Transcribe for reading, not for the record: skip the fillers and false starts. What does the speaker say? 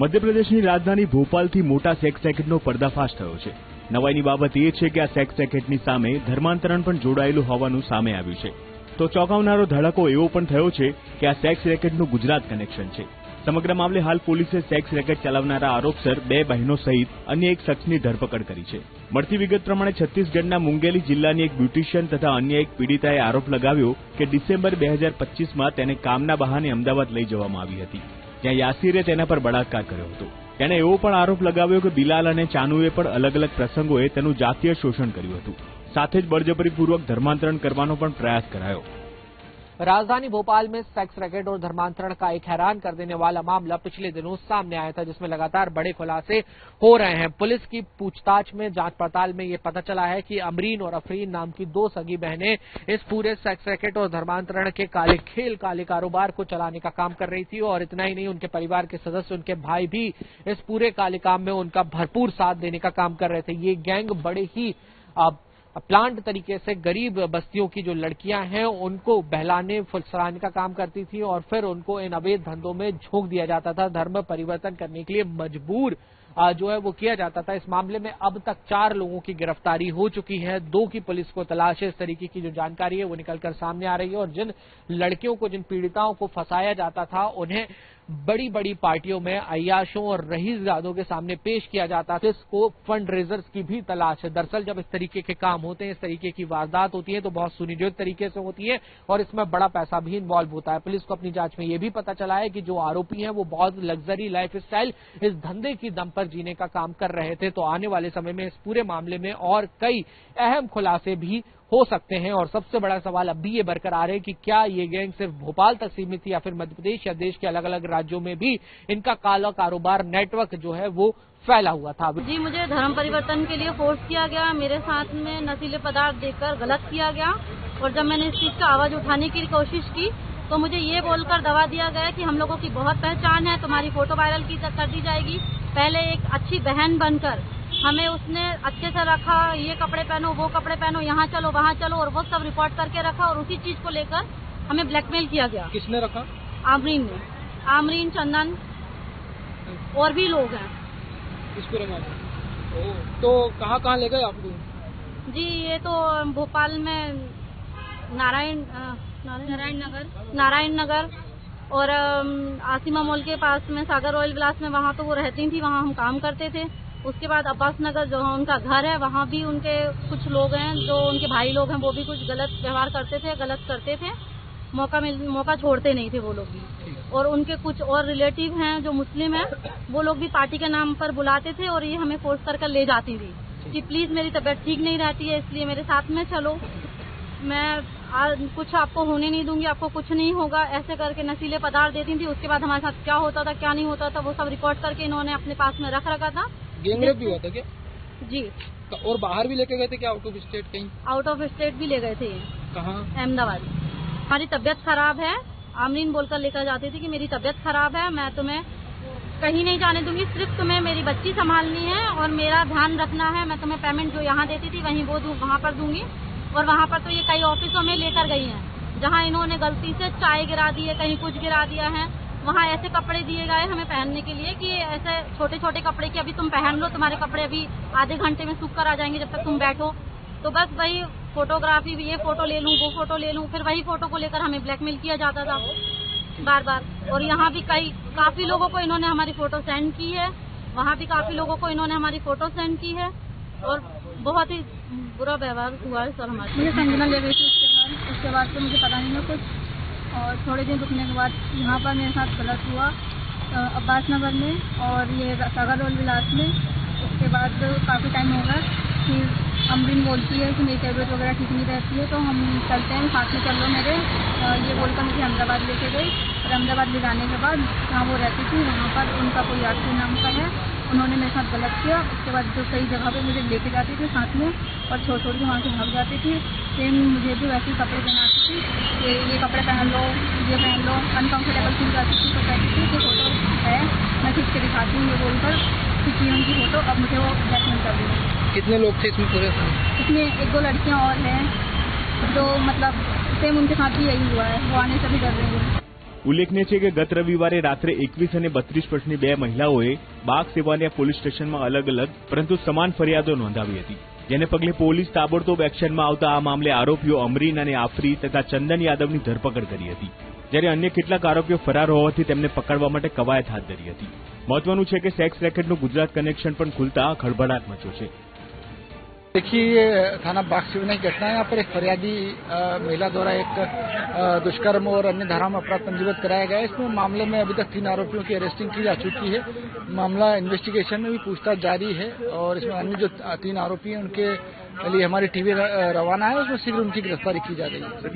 મધ્યપ્રદેશની રાજધાની ભોપાલથી મોટા સેક્સ રેકેટનો પર્દાફાશ થયો છે। નવાઈની બાબત એ છે કે આ સેક્સ રેકેટની સામે ધર્માંતરણ પણ જોડાયેલું હોવાનું સામે આવ્યું છે। તો ચોંકાવનારો ધડાકો એવો પણ થયો છે કે આ સેક્સ રેકેટનું ગુજરાત કનેક્શન છે। સમગ્ર મામલે હાલ પોલીસે સેક્સ રેકેટ ચલાવનારા આરોપસર 2 બહેનો સહિત અન્ય એક શખ્સની ધરપકડ કરી છે। મળતી વિગત પ્રમાણે છત્તીસગઢના મુંગેલી જિલ્લાની એક બ્યુટિશિયન તથા અન્ય એક પીડિતાએ આરોપ લગાવ્યો કે ડિસેમ્બર 2025માં તેને કામના બહાને અમદાવાદ લઈ જવામાં આવી હતી, જ્યાં યાસીરે તેના પર બળાત્કાર કર્યો હતો। તેણે એવો પણ આરોપ લગાવ્યો કે બિલાલ અને ચાનુએ પણ અલગ અલગ પ્રસંગોએ તેનું જાતીય શોષણ કર્યું હતું, સાથે જ બળજબરીપૂર્વક ધર્માંતરણ કરવાનો પણ પ્રયાસ કરાયો। राजधानी भोपाल में सेक्स रैकेट और धर्मांतरण का एक हैरान कर देने वाला मामला पिछले दिनों सामने आया था, जिसमें लगातार बड़े खुलासे हो रहे हैं। पुलिस की पूछताछ में, जांच पड़ताल में ये पता चला है कि अमरीन और अफरीन नाम की 2 सगी बहनें इस पूरे सेक्स रैकेट और धर्मांतरण के काले कारोबार को चलाने का काम कर रही थी। और इतना ही नहीं, उनके परिवार के सदस्य, उनके भाई भी इस पूरे काले काम में उनका भरपूर साथ देने का काम कर रहे थे। ये गैंग बड़े ही प्लांट तरीके से गरीब बस्तियों की जो लड़कियां हैं उनको बहलाने फुसलाने का काम करती थी और फिर उनको इन अवैध धंधों में झोंक दिया जाता था। धर्म परिवर्तन करने के लिए मजबूर जो है वो किया जाता था। इस मामले में अब तक 4 लोगों की गिरफ्तारी हो चुकी है, 2 की पुलिस को तलाश है। इस तरीके की जो जानकारी है वो निकलकर सामने आ रही है। और जिन लड़कियों को, जिन पीड़िताओं को फंसाया जाता था, उन्हें बड़ी बड़ी पार्टियों में अय्याशों और रईसजादों के सामने पेश किया जाता था। इसको फंड रेजर्स की भी तलाश है। दरअसल जब इस तरीके के काम होते हैं, इस तरीके की वारदात होती है, तो बहुत सुनियोजित तरीके से होती है और इसमें बड़ा पैसा भी इन्वॉल्व होता है। पुलिस को अपनी जांच में यह भी पता चला है कि जो आरोपी हैं वो बहुत लग्जरी लाइफ स्टाइल, इस धंधे की दम पर जीने का काम कर रहे थे। तो आने वाले समय में इस पूरे मामले में और कई अहम खुलासे भी हो सकते हैं। और सबसे बड़ा सवाल अब भी ये बरकरार है कि क्या ये गैंग सिर्फ भोपाल तक सीमित थी या फिर मध्य प्रदेश या देश के अलग अलग राज्यों में भी इनका काला कारोबार नेटवर्क जो है वो फैला हुआ था। जी, मुझे धर्म परिवर्तन के लिए फोर्स किया गया, मेरे साथ में नशीले पदार्थ देकर गलत किया गया। और जब मैंने इस चीज का आवाज उठाने की कोशिश की तो मुझे ये बोलकर दबा दिया गया कि हम लोगों की बहुत पहचान है, तुम्हारी फोटो वायरल कर दी जाएगी। पहले एक अच्छी बहन बनकर हमें उसने अच्छे से रखा, ये कपड़े पहनो, वो कपड़े पहनो, यहाँ चलो, वहाँ चलो, और वो सब रिकॉर्ड करके रखा। और उसी चीज को लेकर हमें ब्लैकमेल किया गया। किसने रखा? आमरीन ने, आमरीन, चंदन और भी लोग हैं इस पूरे मामले। तो कहाँ ले गए आपको? जी, ये तो भोपाल में नारायण नगर और आसिमा मॉल के पास में सागर रॉयल विलास में, वहाँ तो वो रहती थी, वहाँ हम काम करते थे। उसके बाद अब्बास नगर जो उनका घर है, वहाँ भी उनके कुछ लोग हैं, जो उनके भाई लोग हैं, वो भी कुछ गलत व्यवहार करते थे, मौका छोड़ते नहीं थे वो लोग भी। और उनके कुछ और रिलेटिव हैं जो मुस्लिम हैं, वो लोग भी पार्टी के नाम पर बुलाते थे और ये हमें फोर्स कर ले जाती थी कि प्लीज मेरी तबीयत ठीक नहीं रहती है, इसलिए मेरे साथ में चलो, मैं कुछ आपको होने नहीं दूंगी, आपको कुछ नहीं होगा, ऐसे करके नशीले पदार्थ देती थी। उसके बाद हमारे साथ क्या होता था, क्या नहीं होता था, वो सब रिकॉर्ड करके इन्होंने अपने पास में रखा था। गैंगरेप भी हुआ था क्या? जी। और बाहर भी लेके गए थे क्या? Out of state? कहीं आउट ऑफ स्टेट भी ले गए थे। कहाँ? अहमदाबाद। हमारी तबीयत खराब है, आमरीन बोलकर लेकर जाती थी कि मेरी तबीयत खराब है, मैं तुम्हें कहीं नहीं जाने दूंगी, सिर्फ तुम्हें मेरी बच्ची संभालनी है और मेरा ध्यान रखना है। मैं तुम्हें पेमेंट जो यहाँ देती थी वहीं वो वहाँ पर दूंगी। और वहाँ पर तो ये कई ऑफिसों में लेकर गई हैं, जहाँ इन्होंने गलती से चाय गिरा दी है, कहीं कुछ गिरा दिया है। वहाँ ऐसे कपड़े दिए गए हमें पहनने के लिए कि ऐसे छोटे छोटे कपड़े कि अभी तुम पहन लो, तुम्हारे कपड़े अभी आधे घंटे में सूख कर आ जाएंगे जब तक तुम बैठो। तो बस वही फोटोग्राफी, ये फोटो ले लूँ, वो फोटो ले लूँ, फिर वही फोटो को लेकर हमें ब्लैकमेल किया जाता था बार बार। और यहाँ भी काफी लोगों को इन्होंने हमारी फोटो सेंड की है, वहाँ भी काफी लोगों को इन्होंने हमारी फोटो सेंड की है और बहुत ही बुरा व्यवहार हुआ है सर हमारे। मुझे संजना ले गई थी उसके बाद तो मुझे पता नहीं है कुछ। और थोड़े दिन रुकने के बाद यहाँ पर मेरे साथ गलत हुआ अब्बास नगर में और ये सागर रोल विलास में। उसके बाद काफ़ी टाइम होगा फिर अमरीन बोलती है कि मेरी तबीयत वगैरह ठीक नहीं रहती है, तो हम चलते हैं, साथ में चल लो मेरे। ये बोलकर मुझे अहमदाबाद लेके गई और अहमदाबाद ले जाने के बाद जहाँ वो रहती थी वहाँ पर उनका कोई यात्री नाम का है, उन्होंने मेरे साथ गलत किया। उसके बाद जो कई जगह पे मुझे लेके जाती थी साथ में और छोड़ छोड़ के वहाँ से भाग जाती थी। सेम मुझे भी वैसे ही कपड़े पहनाती थी कि ये कपड़े पहन लो, ये पहन लो, अनकम्फर्टेबल फील करती थी तो कहती थी कि फोटो है मैं खींच के दिखाती हूँ, ये बोलकर खींची उनकी फोटो। अब मुझे वो ब्लैकमेल कर रही है। कितने लोग थे इसमें पूरे? इसमें 1-2 लड़कियाँ और हैं जो मतलब सेम उनके साथ भी यही हुआ है, वो आने से भी डर रही है। ઉલ્લેખનીય છે કે ગત રવિવારે રાત્રે 21 અને 32 વર્ષની બે મહિલાઓએ બાગ સેવાલિયા પોલીસ સ્ટેશનમાં અલગ અલગ પરંતુ સમાન ફરિયાદો નોંધાવી હતી, જેને પગલે પોલીસ તાબડતોબ એક્શનમાં આવતા આ મામલે આરોપીઓ અમરીન અને આફરી તથા ચંદન યાદવની ધરપકડ કરી હતી, જ્યારે અન્ય કેટલાક આરોપીઓ ફરાર હોવાથી તેમને પકડવા માટે કવાયત હાથ ધરી હતી। મહત્વનું છે કે સેક્સ રેકેટનું ગુજરાત કનેક્શન પણ ખુલતા ખળભળાટ મચ્યો છે। देखिए, ये थाना बाग सिवनी की घटना है। यहाँ पर एक फरियादी महिला द्वारा एक दुष्कर्म और अन्य धाराओं में अपराध पंजीबद्ध कराया गया है। इसमें मामले में अभी तक 3 आरोपियों की अरेस्टिंग की जा चुकी है। मामला इन्वेस्टिगेशन में भी पूछताछ जारी है और इसमें अन्य जो 3 आरोपी हैं उनके लिए हमारी टीवी रवाना है, उसमें शीघ्र उनकी गिरफ्तारी की जा रही है।